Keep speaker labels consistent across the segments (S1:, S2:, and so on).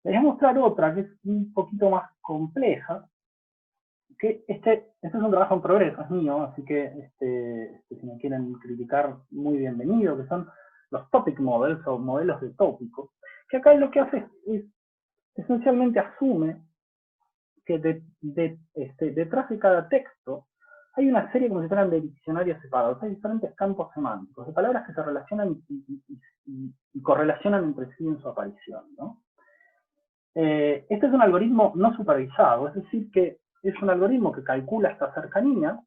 S1: Les voy a mostrar otra que es un poquito más compleja, que este es un trabajo en progreso, es mío, así que si me quieren criticar, muy bienvenido, que son los topic models o modelos de tópico, que acá lo que hace es esencialmente asume que detrás de cada texto hay una serie como si fueran de diccionarios separados, hay diferentes campos semánticos, de palabras que se relacionan y correlacionan entre sí en su aparición, ¿no? Este es un algoritmo no supervisado, es decir, que es un algoritmo que calcula esta cercanía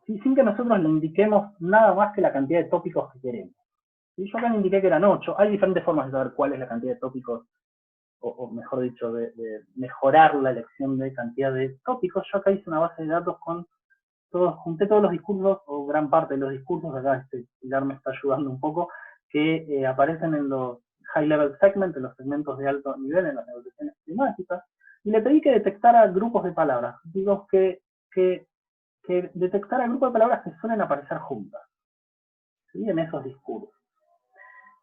S1: sin que nosotros le indiquemos nada más que la cantidad de tópicos que queremos. ¿Sí? Yo acá le indiqué que eran 8, hay diferentes formas de saber cuál es la cantidad de tópicos, o mejor dicho, de mejorar la elección de cantidad de tópicos. Yo acá hice una base de datos con junté todos los discursos, o gran parte de los discursos, acá Pilar me está ayudando un poco, que aparecen en los high level segments, en los segmentos de alto nivel, en las negociaciones climáticas, y le pedí que detectara grupos de palabras, digo que detectara grupos de palabras que suelen aparecer juntas, ¿sí? En esos discursos.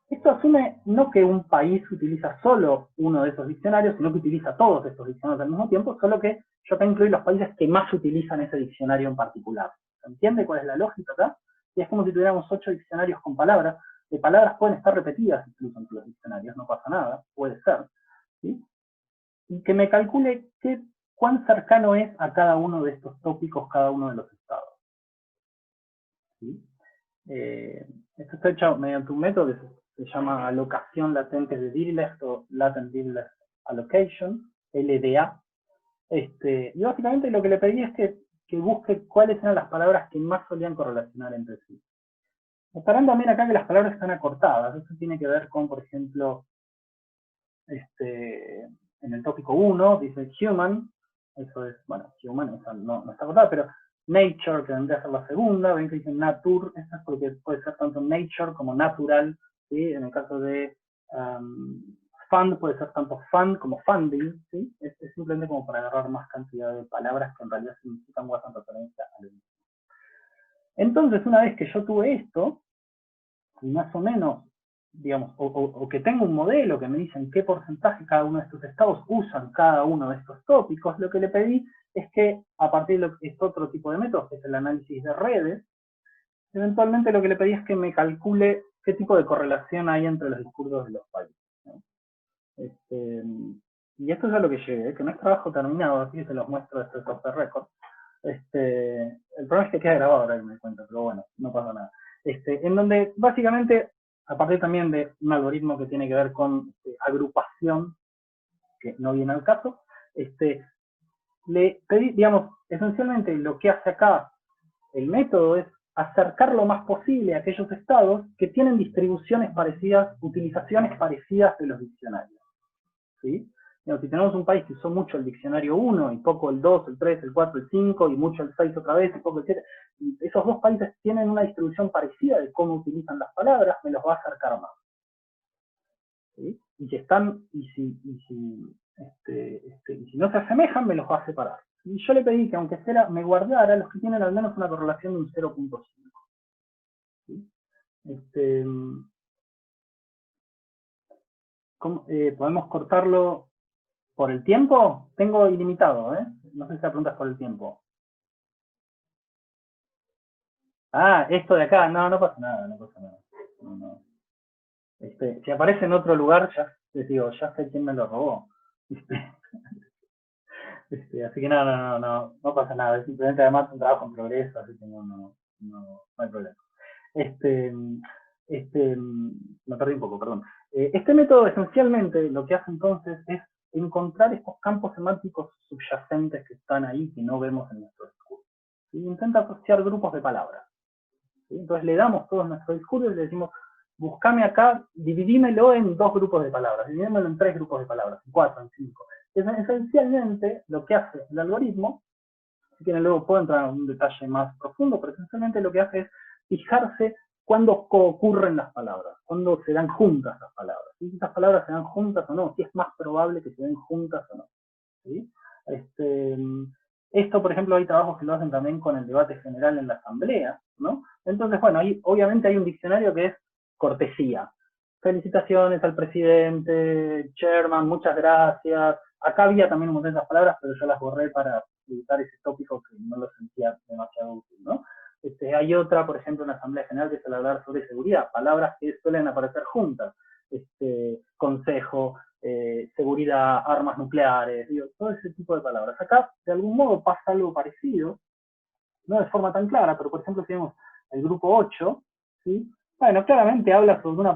S1: Esto asume no que un país utiliza solo uno de esos diccionarios, sino que utiliza todos estos diccionarios al mismo tiempo, solo que yo acá incluí los países que más utilizan ese diccionario en particular. ¿Se entiende cuál es la lógica acá? Y es como si tuviéramos 8 diccionarios con palabras. De palabras pueden estar repetidas incluso entre los diccionarios, no pasa nada, puede ser. ¿Sí? Y que me calcule cuán cercano es a cada uno de estos tópicos cada uno de los estados. ¿Sí? Esto está hecho mediante un método que se llama alocación latente de Dirichlet o Latent Dirichlet Allocation, LDA. Y básicamente lo que le pedí es que busque cuáles eran las palabras que más solían correlacionar entre sí. Estarán también acá que las palabras están acortadas. Eso tiene que ver con, por ejemplo, en el tópico 1 dice human, eso es, bueno, human esa no está acortada, pero nature, que vendría a ser la segunda, ven que dice nature, eso es porque puede ser tanto nature como natural, ¿sí? En el caso de fund puede ser tanto fund como funding, ¿sí? Es simplemente como para agarrar más cantidad de palabras que en realidad significan o hacen referencia a lo mismo. Entonces, una vez que yo tuve esto, y más o menos, digamos, o que tengo un modelo que me dicen qué porcentaje cada uno de estos estados usan cada uno de estos tópicos, lo que le pedí es que a partir de este otro tipo de métodos, que es el análisis de redes, eventualmente lo que le pedí es que me calcule qué tipo de correlación hay entre los discursos de los países, ¿no? Y esto es a lo que llegué, que no es trabajo terminado, así que se los muestro desde Software Record. El problema es que queda grabado ahora que me cuento, pero bueno, no pasa nada. En donde básicamente, a partir también de un algoritmo que tiene que ver con agrupación, que no viene al caso, le pedí, digamos, esencialmente lo que hace acá el método es acercar lo más posible a aquellos estados que tienen distribuciones parecidas, utilizaciones parecidas de los diccionarios, ¿sí? Si tenemos un país que usó mucho el diccionario 1 y poco el 2, el 3, el 4, el 5 y mucho el 6 otra vez y poco el 7, y esos dos países tienen una distribución parecida de cómo utilizan las palabras, me los va a acercar más. ¿Sí? Y si están, y si no se asemejan, me los va a separar. Y yo le pedí que aunque sea, me guardara los que tienen al menos una correlación de un 0.5. ¿Sí? Podemos cortarlo por el tiempo. Tengo ilimitado, ¿eh? No sé si te preguntas por el tiempo. Ah, esto de acá, no, no pasa nada, no pasa nada. No, no. Si aparece en otro lugar, ya les digo, ya sé quién me lo robó. Así que no pasa nada, es simplemente además un trabajo en progreso, así que no hay problema. Me perdí un poco, perdón. Este método esencialmente lo que hace entonces es encontrar estos campos semánticos subyacentes que están ahí, que no vemos en nuestro discurso. Y intenta asociar grupos de palabras. ¿Sí? Entonces le damos todos nuestros discursos y le decimos, buscame acá, dividímelo en 2 grupos de palabras, dividímelo en 3 grupos de palabras, en 4, en 5. Esencialmente lo que hace el algoritmo, si quieren luego puedo entrar en un detalle más profundo, pero esencialmente lo que hace es fijarse cuándo ocurren las palabras, cuándo se dan juntas las palabras, si esas palabras se dan juntas o no, si es más probable que se den juntas o no. ¿Sí? Esto, por ejemplo, hay trabajos que lo hacen también con el debate general en la asamblea, ¿no? Entonces, bueno, obviamente hay un diccionario que es cortesía. felicitaciones al presidente, chairman, muchas gracias. Acá había también un montón de esas palabras, pero yo las borré para evitar ese tópico que no lo sentía demasiado útil, ¿no? Hay otra, por ejemplo, en la Asamblea General que es el hablar sobre seguridad, palabras que suelen aparecer juntas, consejo, seguridad, armas nucleares, digo, todo ese tipo de palabras. Acá, de algún modo, pasa algo parecido, no de forma tan clara, pero por ejemplo, si vemos el grupo 8, ¿sí? Bueno, claramente habla sobre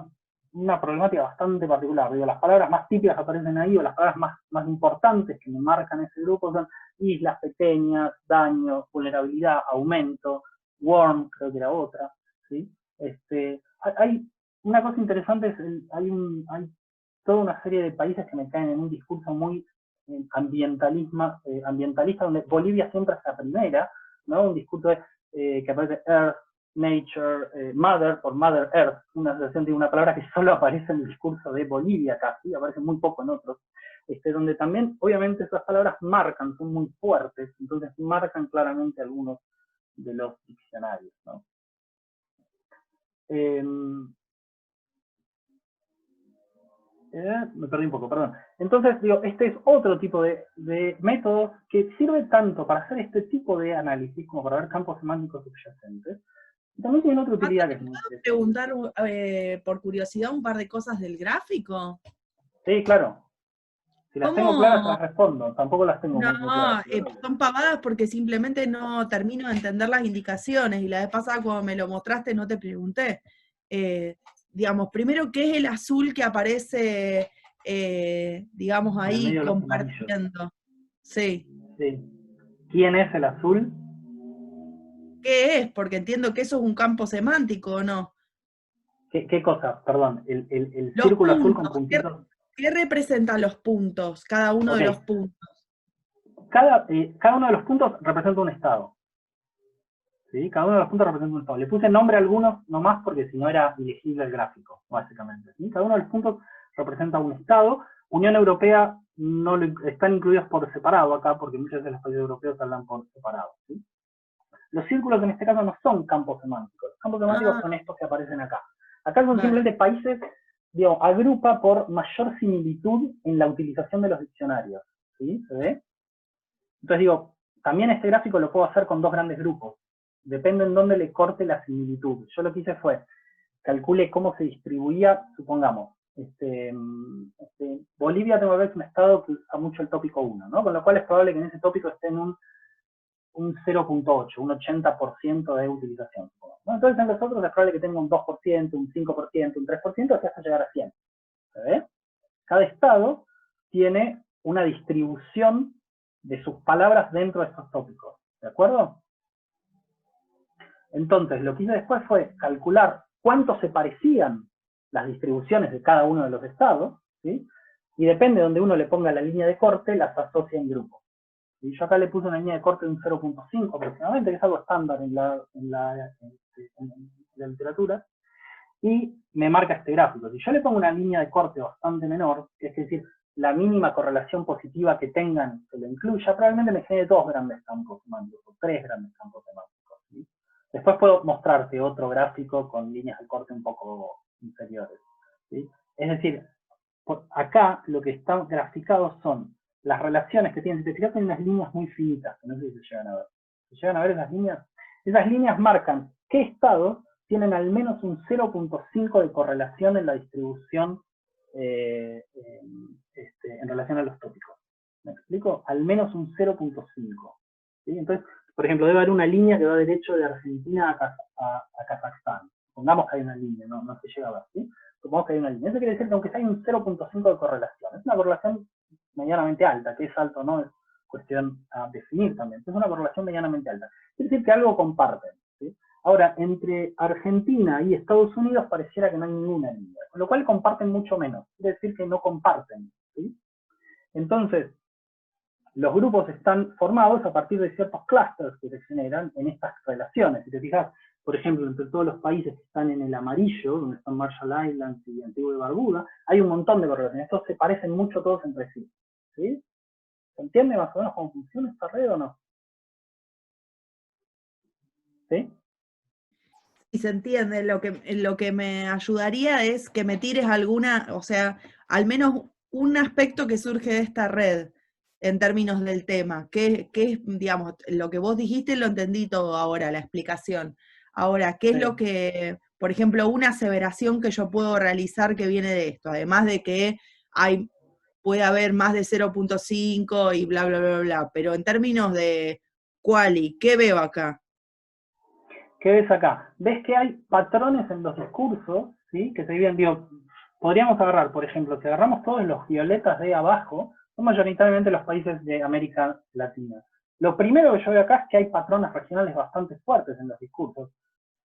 S1: una problemática bastante particular. Digo, las palabras más típicas que aparecen ahí, o las palabras más importantes que me marcan ese grupo son islas pequeñas, daño, vulnerabilidad, aumento, warm, creo que era otra, ¿sí? Hay una cosa interesante, hay toda una serie de países que me caen en un discurso muy ambientalista, donde Bolivia siempre es la primera, ¿no? Un discurso que aparece Earth, Nature, Mother, por Mother Earth, una asociación de una palabra que solo aparece en el discurso de Bolivia casi, aparece muy poco en otros, donde también, obviamente, esas palabras marcan, son muy fuertes, entonces marcan claramente algunos de los diccionarios, ¿no? Me perdí un poco, perdón. Entonces, digo, este es otro tipo de métodos que sirve tanto para hacer este tipo de análisis como para ver campos semánticos subyacentes. Y también tiene otra utilidad que es muy
S2: ¿Puedo preguntar por curiosidad un par de cosas del gráfico?
S1: Sí, claro. Si las tengo claras, te las respondo. Tampoco las tengo muy claras.
S2: Son pavadas porque simplemente no termino de entender las indicaciones. Y la vez pasada cuando me lo mostraste no te pregunté. Digamos, primero, ¿qué es el azul que aparece, digamos, ahí compartiendo? Sí.
S1: Sí. ¿Quién es el azul?
S2: ¿Qué es? Porque entiendo que eso es un campo semántico, ¿o no?
S1: ¿Qué cosa? Perdón, el
S2: Los
S1: círculo azul con
S2: puntos.
S1: puntitos.
S2: ¿Qué representan los puntos? Cada uno de los puntos.
S1: Cada uno de los puntos representa un estado. ¿Sí? Cada uno de los puntos representa un estado. Le puse nombre a algunos nomás porque si no era ilegible el gráfico, básicamente. ¿Sí? Cada uno de los puntos representa un estado. Unión Europea no están incluidos por separado acá porque muchos de los países europeos hablan por separado. ¿Sí? Los círculos en este caso no son campos semánticos. Los campos semánticos son estos que aparecen acá. Acá son simplemente países, digo, agrupa por mayor similitud en la utilización de los diccionarios. ¿Sí? ¿Se ve? Entonces digo, también este gráfico lo puedo hacer con dos grandes grupos. Depende en dónde le corte la similitud. Yo lo que hice fue, calcule cómo se distribuía, supongamos, Bolivia tengo que ver es un estado que usa mucho el tópico 1, ¿no? Con lo cual es probable que en ese tópico esté en un 0.8, un 80% de utilización. ¿No? Entonces en los otros es probable que tenga un 2%, un 5%, un 3%, hasta llegar a 100. ¿Se ve? Cada estado tiene una distribución de sus palabras dentro de estos tópicos. ¿De acuerdo? Entonces, lo que hice después fue calcular cuánto se parecían las distribuciones de cada uno de los estados, ¿sí? Y depende de donde uno le ponga la línea de corte, las asocia en grupos. Y yo acá le puse una línea de corte de un 0.5 aproximadamente, que es algo estándar en la literatura, y me marca este gráfico. Si yo le pongo una línea de corte bastante menor, es decir, la mínima correlación positiva que tengan que lo incluya, probablemente me genere dos grandes campos semánticos, o tres grandes campos semánticos. ¿Sí? Después puedo mostrarte otro gráfico con líneas de corte un poco inferiores. ¿Sí? Es decir, acá lo que están graficados son las relaciones que tienen. Si te fijas, hay unas líneas muy finitas, que no sé si se llegan a ver. ¿Se llegan a ver esas líneas? Esas líneas marcan qué estados tienen al menos un 0.5 de correlación en la distribución en relación a los tópicos. ¿Me explico? Al menos un 0.5. ¿Sí? Entonces, por ejemplo, debe haber una línea que va derecho de Argentina a Kazajstán. Pongamos que hay una línea, no se llega a ver. ¿Sí? Supongamos que hay una línea. Eso quiere decir que aunque hay un 0.5 de correlación, es una correlación medianamente alta, que es alto o no es cuestión a definir también. Es una correlación medianamente alta. Quiere decir que algo comparten. ¿Sí? Ahora, entre Argentina y Estados Unidos pareciera que no hay ninguna línea, con lo cual comparten mucho menos. Quiere decir que no comparten. ¿Sí? Entonces, los grupos están formados a partir de ciertos clústeres que se generan en estas relaciones. Si te fijas, por ejemplo, entre todos los países que están en el amarillo, donde están Marshall Islands y Antigua y Barbuda, hay un montón de correlaciones. Estos se parecen mucho todos entre sí. ¿Sí? ¿Se entiende más o menos cómo funciona esta red o no? ¿Sí?
S2: Y se entiende, lo que me ayudaría es que me tires alguna, o sea, al menos un aspecto que surge de esta red en términos del tema, que es, digamos, lo que vos dijiste lo entendí todo ahora, la explicación. Ahora, ¿qué es lo
S1: Sí.
S2: que, por ejemplo, una aseveración que yo puedo realizar que viene de esto? Además de que hay, puede haber más de 0,5 y bla, bla, bla, bla, pero en términos de quali, ¿qué veo acá?
S1: ¿Qué ves acá? Ves que hay patrones en los discursos, ¿sí? Que se dividen, digo, podríamos agarrar, por ejemplo, si agarramos todos los violetas de abajo, son mayoritariamente los países de América Latina. Lo primero que yo veo acá es que hay patrones regionales bastante fuertes en los discursos,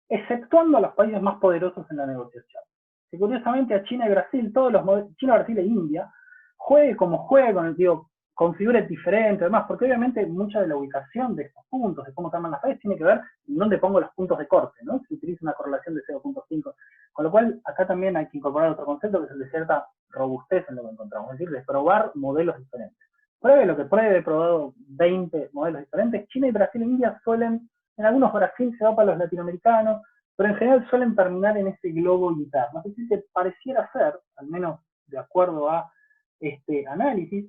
S1: exceptuando a los países más poderosos en la negociación. Que curiosamente a China y Brasil, todos los China, Brasil e India, juegue como juegue, con el, digo, configure diferente, además, porque obviamente mucha de la ubicación de estos puntos, de cómo se arman las redes, tiene que ver en dónde pongo los puntos de corte, ¿no? Si utilizo una correlación de 0,5. Con lo cual, acá también hay que incorporar otro concepto que es el de cierta robustez en lo que encontramos, es decir, de probar modelos diferentes. Pruebe lo que pruebe, he probado 20 modelos diferentes. China y Brasil e India suelen, en algunos Brasil se va para los latinoamericanos, pero en general suelen terminar en ese globo interno. Es decir, que pareciera ser, al menos de acuerdo a este análisis,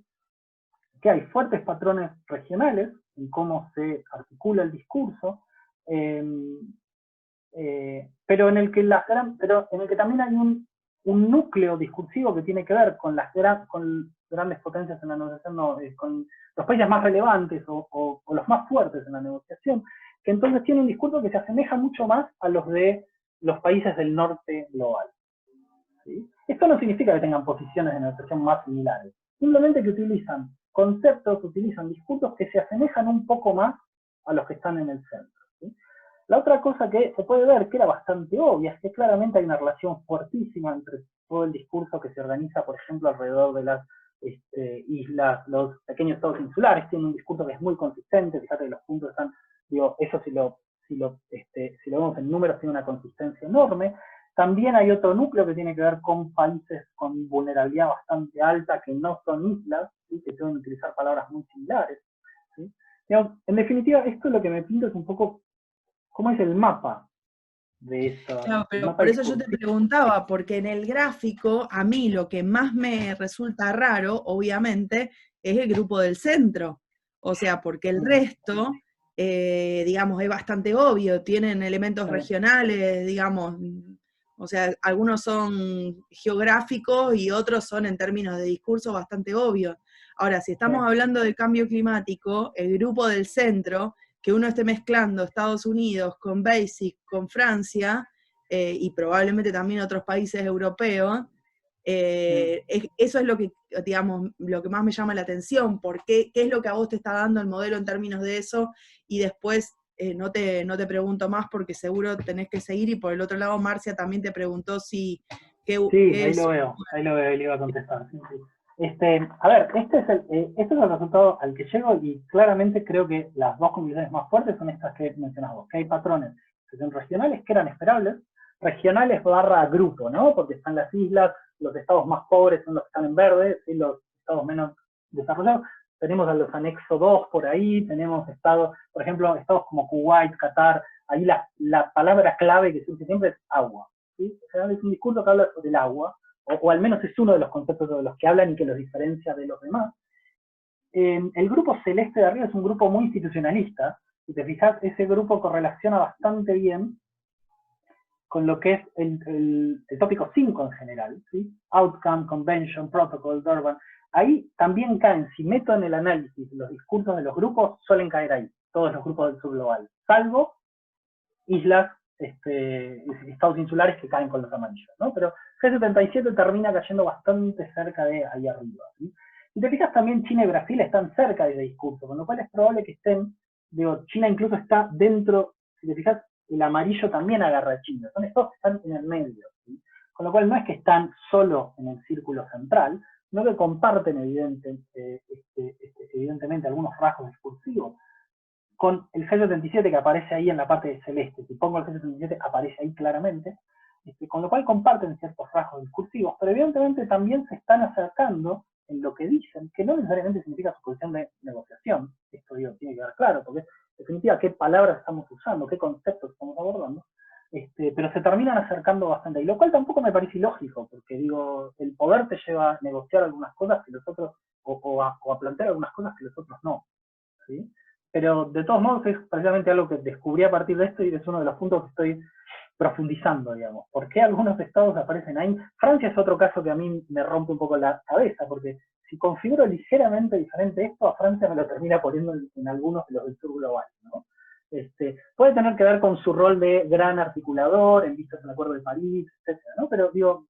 S1: que hay fuertes patrones regionales en cómo se articula el discurso, eh, pero en el que también hay un núcleo discursivo que tiene que ver con con grandes potencias en la negociación, no, con los países más relevantes o los más fuertes en la negociación, que entonces tiene un discurso que se asemeja mucho más a los de los países del norte global. ¿Sí? Esto no significa que tengan posiciones de negociación más similares, simplemente que utilizan conceptos, utilizan discursos que se asemejan un poco más a los que están en el centro. ¿Sí? La otra cosa que se puede ver, que era bastante obvia, es que claramente hay una relación fuertísima entre todo el discurso que se organiza, por ejemplo, alrededor de las islas, los pequeños estados insulares, tienen un discurso que es muy consistente, fíjate que los puntos están, digo, eso si lo vemos en números tiene una consistencia enorme. También hay otro núcleo que tiene que ver con países con vulnerabilidad bastante alta, que no son islas, ¿sí? Que pueden utilizar palabras muy similares. ¿Sí? Digamos, en definitiva, esto lo que me pinta es un poco cómo es el mapa de esa,
S2: Claro,
S1: el
S2: pero
S1: mapa
S2: por eso yo te
S1: discursivo.
S2: preguntaba, porque en el gráfico, a mí lo que más me resulta raro, obviamente, es el grupo del centro. O sea, porque el resto, digamos, es bastante obvio, tienen elementos
S1: Sí,
S2: regionales, digamos, o sea, algunos son geográficos y otros son en términos de discurso bastante obvios. Ahora, si
S1: sí,
S2: estamos hablando de cambio climático, el grupo del centro, que uno esté mezclando Estados Unidos con Basic, con Francia, y probablemente también otros países europeos, eso es lo que, digamos, lo que más me llama la atención, porque qué es lo que a vos te está dando el modelo en términos de eso, y después no te pregunto más porque seguro tenés que seguir, y por el otro lado Marcia también te preguntó si,
S1: sí,
S2: qué
S1: ahí
S2: es.
S1: lo veo, ahí lo veo, ahí le iba a contestar. Sí, sí. A ver, este es el resultado al que llego y claramente creo que las dos conclusiones más fuertes son estas que mencionas vos, que hay patrones que son regionales, que eran esperables, regionales barra grupo, ¿no? Porque están las islas, los estados más pobres son los que están en verde, ¿sí? Los estados menos desarrollados. Tenemos a los anexo 2 por ahí, tenemos estados, por ejemplo, estados como Kuwait, Qatar, ahí la palabra clave que se usa siempre es agua. ¿Sí? O sea, es un discurso que habla sobre el agua, o al menos es uno de los conceptos de los que hablan y que los diferencia de los demás. El grupo celeste de arriba es un grupo muy institucionalista. Si te fijas, ese grupo correlaciona bastante bien con lo que es el tópico 5 en general, ¿sí? Outcome, Convention, Protocol, Durban. Ahí también caen, si meto en el análisis los discursos de los grupos, suelen caer ahí, todos los grupos del sur global, salvo islas, estados insulares que caen con los amarillos, ¿no? Pero G77 termina cayendo bastante cerca de ahí arriba, ¿sí? Si te fijas también China y Brasil están cerca de ese discurso, con lo cual es probable que estén, digo, China incluso está dentro, si te fijas, el amarillo también agarra a China, son estos que están en el medio, ¿sí? Con lo cual no es que están solo en el círculo central, sino que comparten evidentemente algunos rasgos discursivos, con el G77 que aparece ahí en la parte de celeste. Si pongo el G77 aparece ahí claramente, con lo cual comparten ciertos rasgos discursivos, pero evidentemente también se están acercando en lo que dicen, que no necesariamente significa su posición de negociación. Esto digo, tiene que quedar claro, porque en definitiva qué palabras estamos usando, qué conceptos estamos abordando, pero se terminan acercando bastante, y lo cual tampoco me parece ilógico, porque digo, el poder te lleva a negociar algunas cosas que los otros, o a plantear algunas cosas que los otros no, ¿sí? Pero de todos modos es precisamente algo que descubrí a partir de esto y es uno de los puntos que estoy profundizando, digamos. ¿Por qué algunos estados aparecen ahí? Francia es otro caso que a mí me rompe un poco la cabeza, porque si configuro ligeramente diferente esto, a Francia me lo termina poniendo en algunos de los del sur global, ¿no? Puede tener que ver con su rol de gran articulador, en vistas del Acuerdo de París, etcétera, ¿no? Pero digo,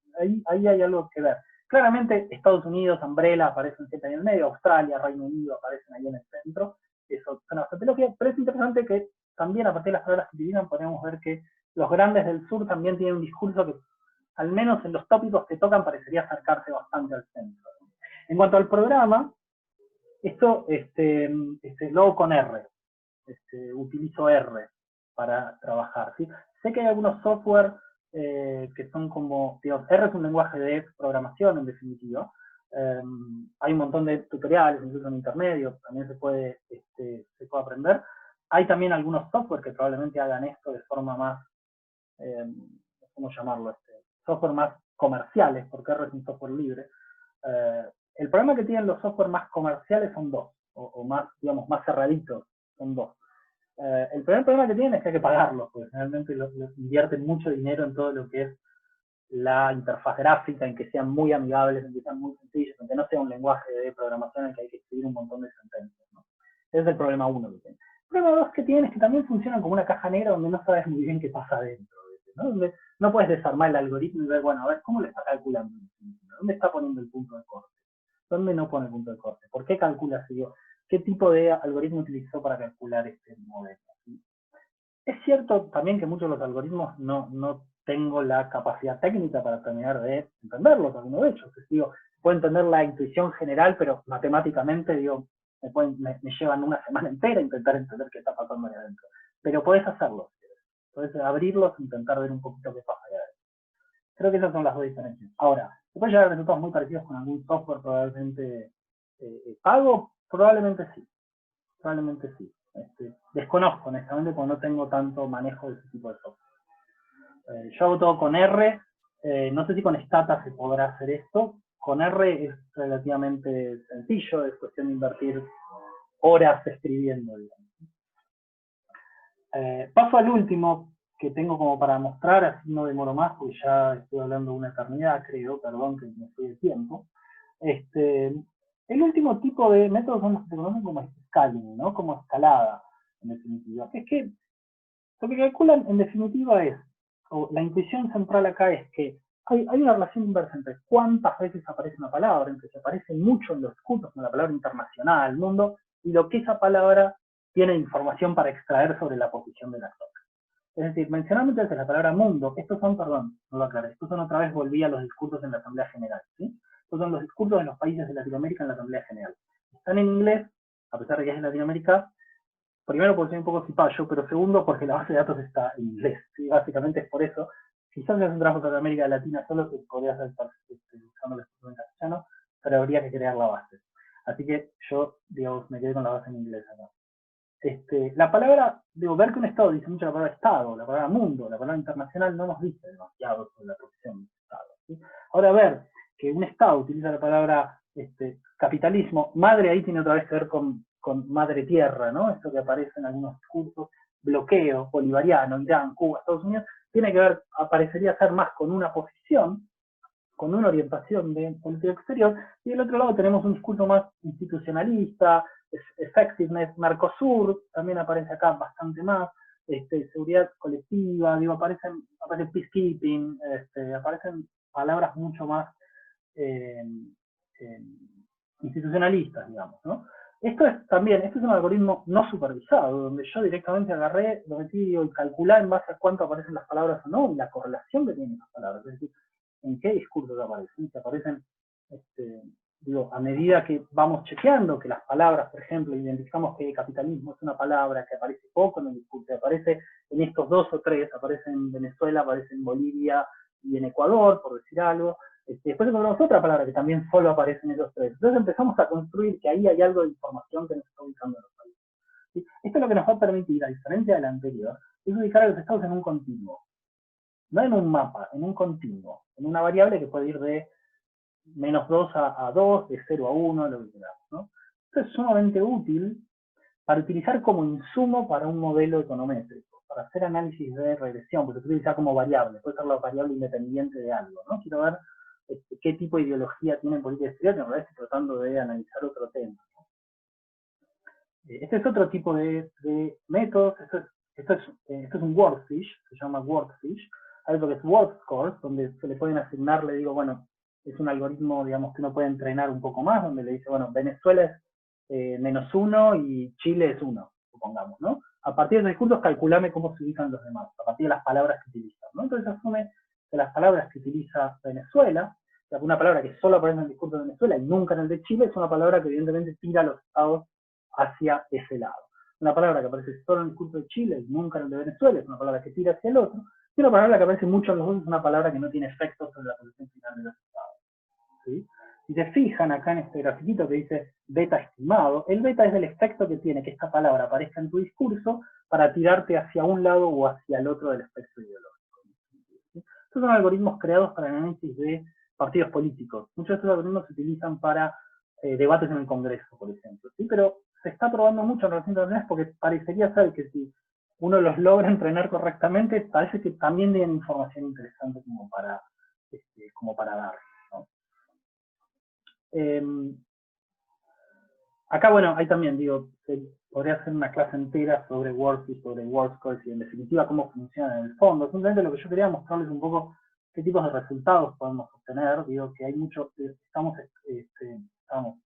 S1: ahí hay algo que ver. Claramente Estados Unidos, Umbrella, aparecen siempre en el medio, Australia, Reino Unido aparecen ahí en el centro, eso suena bastante lógico, pero es interesante que también a partir de las palabras que utilizan podemos ver que los grandes del sur también tienen un discurso que, al menos en los tópicos que tocan, parecería acercarse bastante al centro. En cuanto al programa, esto lo hago con R. Utilizo R para trabajar, ¿sí? Sé que hay algunos software que son como, digamos, R es un lenguaje de programación en definitiva. Hay un montón de tutoriales, incluso en intermedio, también se puede aprender. Hay también algunos software que probablemente hagan esto de forma más, ¿cómo llamarlo? Software más comerciales, porque R es un software libre. El problema que tienen los software más comerciales son dos, o más, digamos, más cerraditos, son dos. El primer problema que tienen es que hay que pagarlos, porque generalmente los invierten mucho dinero en todo lo que es la interfaz gráfica, en que sean muy amigables, en que sean muy sencillos, en que no sea un lenguaje de programación en que hay que escribir un montón de sentencias, ¿no? Ese es el problema uno que tienen. El problema dos que tienen es que también funcionan como una caja negra donde no sabes muy bien qué pasa adentro, ¿no? Donde no puedes desarmar el algoritmo y ver, bueno, a ver, ¿cómo le está calculando? ¿Dónde está poniendo el punto de corte? ¿Dónde no pone el punto de corte? ¿Por qué calcula así? ¿Qué tipo de algoritmo utilizó para calcular este modelo? Es cierto también que muchos de los algoritmos no tengo la capacidad técnica para terminar de entenderlos, algunos de ellos. Digo, puedo entender la intuición general, pero matemáticamente, digo, me llevan una semana entera intentar entender qué está pasando ahí adentro. Pero podés hacerlo. Podés abrirlos e intentar ver un poquito qué pasa ahí adentro. Creo que esas son las dos diferencias. Ahora, ¿se puede llegar a resultados muy parecidos con algún software probablemente pago? Probablemente sí. Probablemente sí. Desconozco, honestamente, porque no tengo tanto manejo de ese tipo de software. Yo hago todo con R. No sé si con Stata se podrá hacer esto. Con R es relativamente sencillo, es cuestión de invertir horas escribiendo, digamos. Paso al último que tengo como para mostrar, así no demoro más, porque ya estoy hablando de una eternidad, creo, perdón que me fui de tiempo. El último tipo de métodos son los que se conocen como scaling, ¿no? Como escalada, en definitiva. Es que lo que calculan, en definitiva, es, o la intuición central acá es que hay una relación inversa entre cuántas veces aparece una palabra, entre que aparece mucho en los discursos, como la palabra internacional, mundo, y lo que esa palabra tiene información para extraer sobre la posición del actor. Es decir, mencionar muchas veces la palabra mundo, estos son, perdón, no lo aclaré, estos son otra vez, volví a los discursos en la Asamblea General, ¿sí? Estos son los discursos de los países de Latinoamérica en la Asamblea General. Están en inglés, a pesar de que es en Latinoamérica, primero porque soy un poco cipayo, pero segundo porque la base de datos está en inglés, ¿sí? Básicamente es por eso. Quizás si haces un trabajo sobre América Latina solo, que podría hacer usando el discurso en castellano, pero habría que crear la base. Así que yo, digamos, me quedé con la base en inglés acá. La palabra, digo, ver que un Estado dice mucho la palabra Estado, la palabra mundo, la palabra internacional no nos dice demasiado sobre la profesión de Estado, ¿sí? Ahora, ver que un Estado utiliza la palabra capitalismo, madre ahí tiene otra vez que ver con madre tierra, ¿no? Esto que aparece en algunos discursos, bloqueo bolivariano, Irán, Cuba, Estados Unidos, tiene que ver, aparecería ser más con una posición, con una orientación de política exterior, y del otro lado tenemos un discurso más institucionalista, effectiveness, Mercosur, también aparece acá bastante más, seguridad colectiva, digo, aparece peacekeeping, aparecen palabras mucho más institucionalistas, digamos, ¿no? Esto es un algoritmo no supervisado, donde yo directamente agarré, lo metí y calculé en base a cuánto aparecen las palabras o no, y la correlación que tienen las palabras, es decir, en qué discursos aparecen, que aparecen, digo, a medida que vamos chequeando que las palabras, por ejemplo, identificamos que capitalismo es una palabra que aparece poco en el discurso, aparece en estos dos o tres, aparece en Venezuela, aparece en Bolivia y en Ecuador, por decir algo. Después encontramos otra palabra que también solo aparece en esos tres. Entonces empezamos a construir que ahí hay algo de información que nos está ubicando en los países. ¿Sí? Esto es lo que nos va a permitir, a diferencia de la anterior, es ubicar a los estados en un continuo. no en un mapa, en un continuo, en una variable que puede ir de -2 a 2, de 0 a 1, lo que queramos, ¿no? Esto es sumamente útil para utilizar como insumo para un modelo econométrico, para hacer análisis de regresión, porque se puede utilizar como variable, puede ser la variable independiente de algo, ¿no? Quiero ver qué tipo de ideología tiene en política exterior, que en realidad estoy tratando de analizar otro tema, ¿no? Este es otro tipo de métodos, esto es un wordfish, se llama wordfish, hay algo que es word scores, donde se le pueden asignar, le digo, bueno, es un algoritmo, digamos, que uno puede entrenar un poco más, donde le dice, bueno, Venezuela es -1 y Chile es 1, supongamos, ¿no? A partir de esos discursos, calculame cómo se utilizan los demás, a partir de las palabras que utilizan, ¿no? Entonces asume que las palabras que utiliza Venezuela, o sea, una palabra que solo aparece en el discurso de Venezuela y nunca en el de Chile, es una palabra que evidentemente tira a los estados hacia ese lado. Una palabra que aparece solo en el discurso de Chile y nunca en el de Venezuela es una palabra que tira hacia el otro, y una palabra que aparece mucho en los dos es una palabra que no tiene efectos sobre la posición final de los estados, ¿sí? Si se fijan acá en este grafiquito que dice beta estimado, el beta es el efecto que tiene que esta palabra aparezca en tu discurso para tirarte hacia un lado o hacia el otro del espectro ideológico, ¿sí? Estos son algoritmos creados para el análisis de partidos políticos. Muchos de estos algoritmos se utilizan para debates en el Congreso, por ejemplo, ¿sí? Pero se está probando mucho en recientes años porque parecería ser que si uno los logra entrenar correctamente, parece que también tienen información interesante como para dar, ¿no? Acá, bueno, ahí también, digo, podría hacer una clase entera sobre WordPress, sobre WordScores y en definitiva cómo funciona en el fondo. Simplemente lo que yo quería mostrarles un poco qué tipos de resultados podemos obtener. Digo que hay mucho, se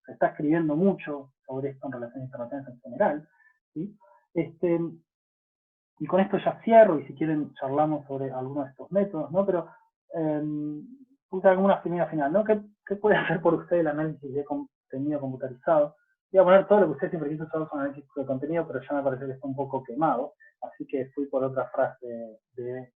S1: está escribiendo mucho sobre esto en relaciones internacionales en general, ¿sí? Y con esto ya cierro, y si quieren charlamos sobre algunos de estos métodos, ¿no? Pero puse alguna primera final, ¿no? ¿Qué puede hacer por usted el análisis de contenido computarizado? Voy a poner todo lo que usted siempre quiso saber con análisis de contenido, pero ya me parece que está un poco quemado, así que fui por otra frase del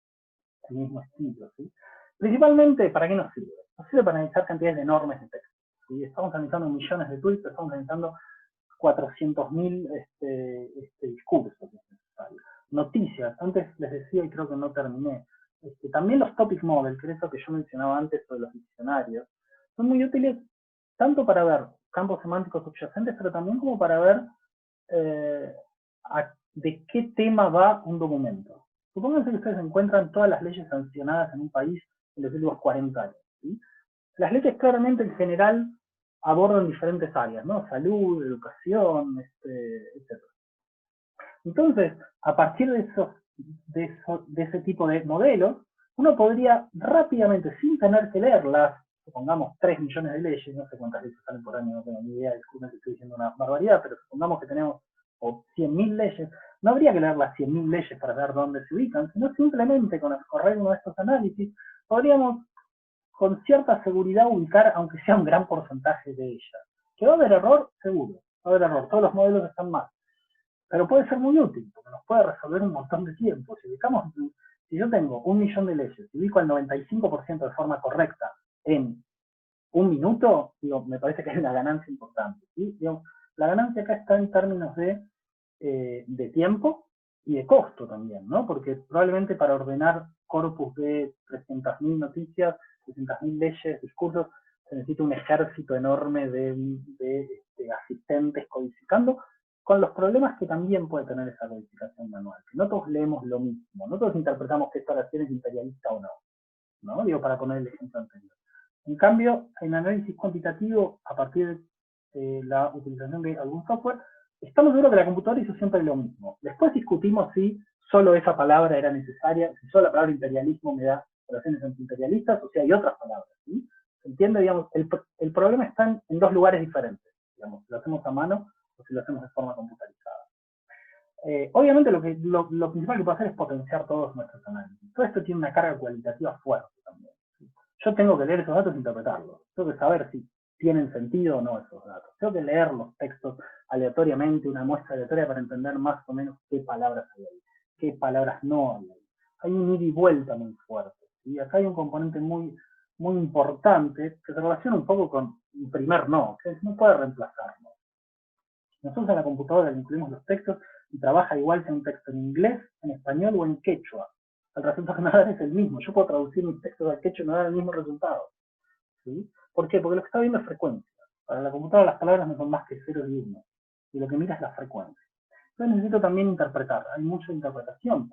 S1: mismo estilo, ¿sí? Principalmente, ¿para qué nos sirve? Nos sirve para analizar cantidades enormes de texto, ¿sí? Estamos analizando millones de tweets, estamos analizando 400.000 discursos necesarios. Noticias, antes les decía y creo que no terminé, también los topic models, que es eso que yo mencionaba antes sobre los diccionarios, son muy útiles tanto para ver campos semánticos subyacentes, pero también como para ver de qué tema va un documento. Supónganse que ustedes encuentran todas las leyes sancionadas en un país en los últimos 40 años, ¿sí? Las leyes claramente en general abordan diferentes áreas, ¿no? Salud, educación, etc. Entonces, a partir de ese tipo de modelos, uno podría rápidamente, sin tener que leerlas, supongamos 3 millones de leyes, no sé cuántas leyes salen por año, no tengo ni idea, disculpen si estoy diciendo una barbaridad, pero supongamos que tenemos 100.000 leyes, no habría que leer las 100.000 leyes para ver dónde se ubican, sino simplemente con correr uno de estos análisis, podríamos con cierta seguridad ubicar, aunque sea un gran porcentaje de ellas. ¿Que va a haber error? Seguro, va a haber error, todos los modelos están mal. Pero puede ser muy útil, porque nos puede resolver un montón de tiempo. Si yo tengo 1.000.000 de leyes y ubico el 95% de forma correcta en 1 minuto, digo, me parece que hay una ganancia importante, ¿sí? Digo, la ganancia acá está en términos de tiempo y de costo también, ¿no? Porque probablemente para ordenar corpus de 300.000 noticias, 300.000 leyes, discursos, se necesita un ejército enorme de asistentes codificando, con los problemas que también puede tener esa codificación manual. Que no todos leemos lo mismo, no todos interpretamos que esta oración es imperialista o no, ¿no? Digo, para poner el ejemplo anterior. En cambio, en análisis cuantitativo, a partir de la utilización de algún software, estamos seguros que la computadora hizo siempre lo mismo. Después discutimos si solo esa palabra era necesaria, si solo la palabra imperialismo me da oraciones antiimperialistas, o si hay otras palabras, ¿sí? ¿Se entiende? Digamos, el problema está en 2 lugares diferentes, digamos, si lo hacemos a mano o si lo hacemos de forma computarizada. Obviamente lo principal que puedo hacer es potenciar todos nuestros análisis. Todo esto tiene una carga cualitativa fuerte también. Yo tengo que leer esos datos e interpretarlos. Tengo que saber si tienen sentido o no esos datos. Tengo que leer los textos aleatoriamente, una muestra aleatoria para entender más o menos qué palabras hay ahí, qué palabras no hay ahí. Hay un ida y vuelta muy fuerte. Y acá hay un componente muy, muy importante que se relaciona un poco con el primer no, que no puede reemplazarnos. Nosotros en la computadora le incluimos los textos y trabaja igual sea un texto en inglés, en español o en quechua. el resultado que me va a dar es el mismo. Yo puedo traducir mis textos al quechua y me va a dar el mismo resultado. ¿Sí? ¿Por qué? Porque lo que está viendo es frecuencia. Para la computadora las palabras no son más que ceros y unos. Y lo que mira es la frecuencia. Entonces necesito también interpretar. Hay mucha interpretación.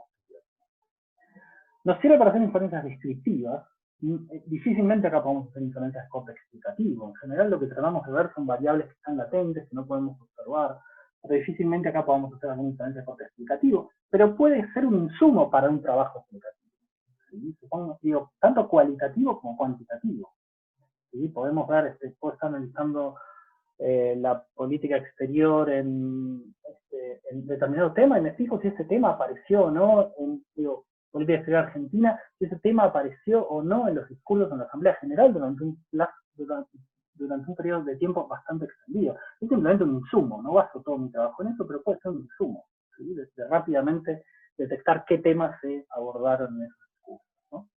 S1: Nos sirve para hacer inferencias descriptivas. Difícilmente acá podemos hacer inferencias de corte explicativo. En general lo que tratamos de ver son variables que están latentes, que no podemos observar. Pero difícilmente acá podamos hacer alguna inferencia de corte explicativo. Pero puede ser un insumo para un trabajo explicativo. ¿Sí? Supongo, digo, tanto cualitativo como cuantitativo. ¿Sí? Podemos ver, puedo estar analizando la política exterior en determinado tema y me fijo si ese tema apareció o no en, política exterior argentina, si ese tema apareció o no en los discursos en la Asamblea General durante un periodo de tiempo bastante extendido. Es simplemente un insumo, no baso todo mi trabajo en eso, pero puede ser un insumo, ¿sí? De rápidamente detectar qué temas se abordaron en esos discursos, ¿no?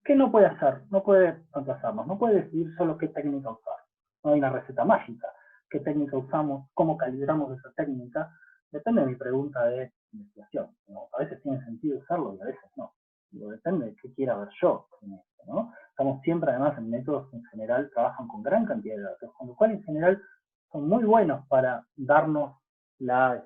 S1: ¿Qué no puede hacer? No puede reemplazarnos, no puede decidir solo qué técnica usar. No hay una receta mágica. ¿Qué técnica usamos? ¿Cómo calibramos esa técnica? Depende de mi pregunta de investigación. ¿No? A veces tiene sentido usarlo y a veces no. Depende de qué quiera ver yo en esto, ¿no? Estamos siempre, además, en métodos que en general trabajan con gran cantidad de datos, con lo cual en general son muy buenos para darnos la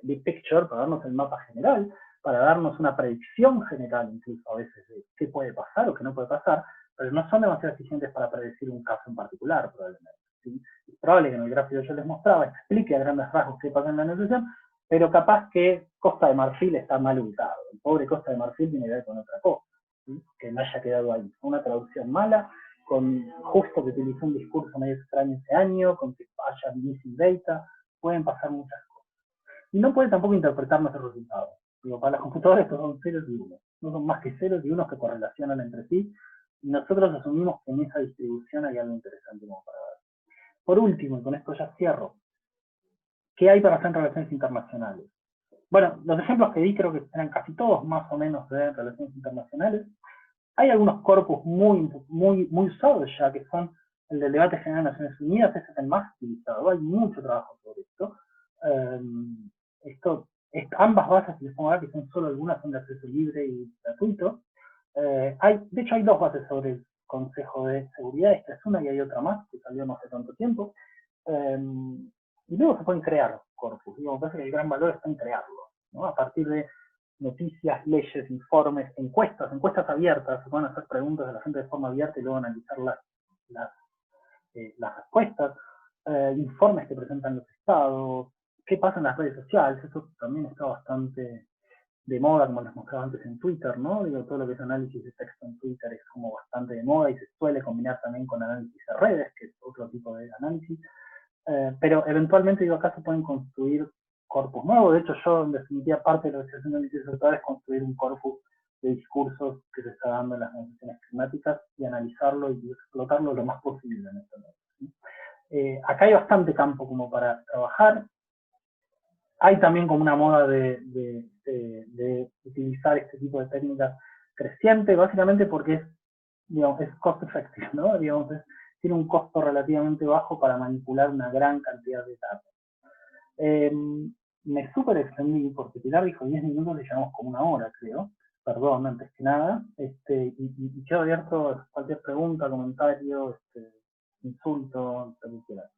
S1: big picture, para darnos el mapa general, para darnos una predicción general, incluso a veces, de qué puede pasar o qué no puede pasar, pero no son demasiado eficientes para predecir un caso en particular, probablemente. ¿Sí? Es probable que en el gráfico que yo les mostraba explique a grandes rasgos qué pasa en la negociación, pero capaz que Costa de Marfil está mal ubicado. El pobre Costa de Marfil tiene que ver con otra cosa, ¿sí? Que no haya quedado ahí. Una traducción mala, con justo que utilizó un discurso medio extraño ese año, con que haya missing data, pueden pasar muchas cosas. Y no puede tampoco interpretar nuestros resultados. Digo, para las computadoras estos son ceros y unos. No son más que ceros y unos que correlacionan entre sí. Y nosotros asumimos que en esa distribución hay algo interesante como para ver. Por último, y con esto ya cierro, ¿qué hay para hacer en relaciones internacionales? Bueno, los ejemplos que di creo que eran casi todos más o menos de relaciones internacionales. Hay algunos corpus muy usados ya, que son el del debate general de Naciones Unidas, ese es el más utilizado. Hay mucho trabajo sobre esto. Ambas bases que les pongo acá, que son solo algunas, son de acceso libre y gratuito. De hecho, hay dos bases sobre el Consejo de Seguridad, esta es una y hay otra más, que salió no hace tanto tiempo. Y luego se pueden crear corpus. Digo, me parece que el gran valor está en crearlo, ¿no? A partir de noticias, leyes, informes, encuestas abiertas, se pueden hacer preguntas a la gente de forma abierta y luego analizar las respuestas, informes que presentan los estados, qué pasa en las redes sociales, eso también está bastante de moda, como les mostraba antes en Twitter, ¿no? Digo, todo lo que es análisis de texto en Twitter es como bastante de moda y se suele combinar también con análisis de redes, que es otro tipo de análisis. Pero eventualmente, digo, acá se pueden construir corpus nuevos. De hecho, yo, en definitiva, parte de lo que estoy haciendo en análisis social es construir un corpus de discursos que se está dando en las negociaciones climáticas y analizarlo y explotarlo lo más posible en este momento, ¿sí? Acá hay bastante campo como para trabajar. Hay también como una moda de utilizar este tipo de técnicas creciente, básicamente porque es, digamos, es cost effective, ¿no? Digamos, tiene un costo relativamente bajo para manipular una gran cantidad de datos. Me súper extendí porque Pilar dijo 10 minutos y llevamos como una hora, creo. Perdón, antes que nada. Y quedo abierto a cualquier pregunta, comentario, insulto, lo que quieras.